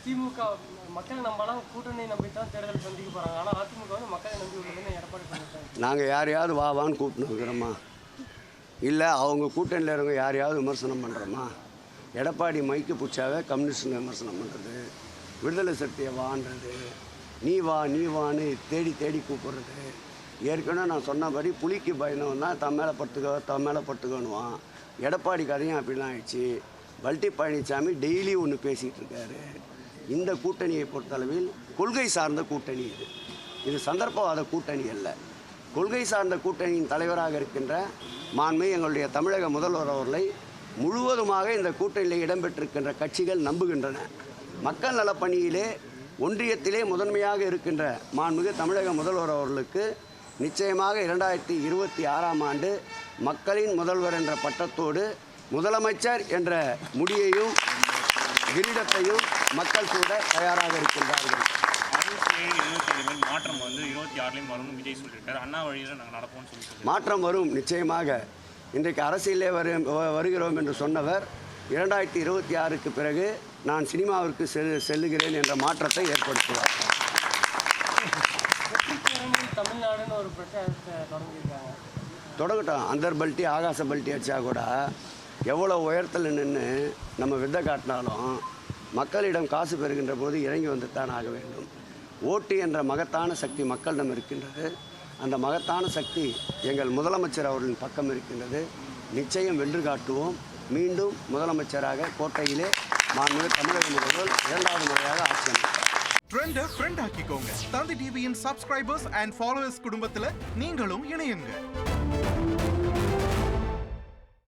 திமுக மக்கள் நம்பலாம் கூட்டணி நம்பித்தான் தேர்தல் சந்திக்க போகிறாங்க. ஆனால் அதிமுக வந்து மக்களை நம்பி உள்ளதுன்னு எடப்பாடி சொல்லியிருக்காங்க. நாங்கள் யாரையாவது வான்னு கூப்பிட்டுருக்குறோமா? இல்லை அவங்க கூட்டணியில் இருக்க யாரையாவது விமர்சனம் பண்ணுறோமா? எடப்பாடி மைக்கு பிடிச்சாவே கம்யூனிஸ்ட் விமர்சனம் பண்ணுறது, விடுதலை சக்தியை வான்றது, நீ வான்னு தேடி தேடி கூப்பிட்றது. ஏற்கனவே நான் சொன்னபடி புலிக்கு பயணம் தான் தன் மேலே பட்டுக்கணுவான். எடப்பாடி கதையும் அப்படிலாம் ஆயிடுச்சு. வல்ட்டி பழனிசாமி டெய்லி ஒன்று பேசிகிட்டு இருக்காரு. இந்த கூட்டணியை பொறுத்தளவில் கொள்கை சார்ந்த கூட்டணி இது சந்தர்ப்பவாத கூட்டணி அல்ல. கொள்கை சார்ந்த கூட்டணியின் தலைவராக இருக்கின்ற மாண்புமிகு எங்களுடைய தமிழக முதல்வர் அவர்களை முழுவதுமாக இந்த கூட்டணியில் இடம்பெற்றிருக்கின்ற கட்சிகள் நம்புகின்றன. மக்கள் நலப்பணியிலே ஒன்றியத்திலே முதன்மையாக இருக்கின்ற மாண்புமிகு தமிழக முதல்வர் அவர்களுக்கு நிச்சயமாக 2026ஆம் ஆண்டு மக்களின் முதல்வர் என்ற பட்டத்தோடு முதலமைச்சர் என்ற முடியையும் கிரீடத்தையும் மக்கள் கூட தயாராக இருக்கின்றார்கள். 67, 27 மாற்றம் வந்து 26லையும் வரும்னு விஜய் சொல்லியிருக்காரு. அண்ணா வழியில் நாங்கள் நடப்போம்னு சொல்லி மாற்றம் வரும் நிச்சயமாக. இன்றைக்கு அரசியலே வருகிறோம் என்று சொன்னவர் 2026க்கு பிறகு நான் சினிமாவிற்கு செல்லுகிறேன் என்ற மாற்றத்தை ஏற்படுத்துவார். தமிழ்நாடுன்னு ஒரு பிரச்சாரத்தை தொடங்கியிருக்காங்க. தொடங்கட்டும். அந்தர் பல்ட்டி ஆகாச பல்ட்டி அடித்தா கூட எவ்வளோ உயரத்தில் நின்று நம்ம வித்தை காட்டினாலும் மக்களிடம் காசு பெறுகின்ற போது இறங்கி வந்துத்தான் ஆக வேண்டும். ஓட்டு என்ற மகத்தான சக்தி மக்களிடம் இருக்கின்றது. அந்த மகத்தான சக்தி எங்கள் முதலமைச்சர் அவர்களின் பக்கம் இருக்கின்றது. நிச்சயம் வென்று காட்டுவோம். மீண்டும் முதலமைச்சராக கோட்டையிலே மாண்புமிகு தமிழக முதல்வர் 2வது முறையாக ஆட்சி அமைத்தார். ட்ரெண்டை ஃப்ரெண்ட் ஆக்கிக்கோங்க. தந்தி டிவியின் சப்ஸ்கிரைபர்ஸ் அண்ட் ஃபாலோவர்ஸ் குடும்பத்தில் நீங்களும் இணையுங்க.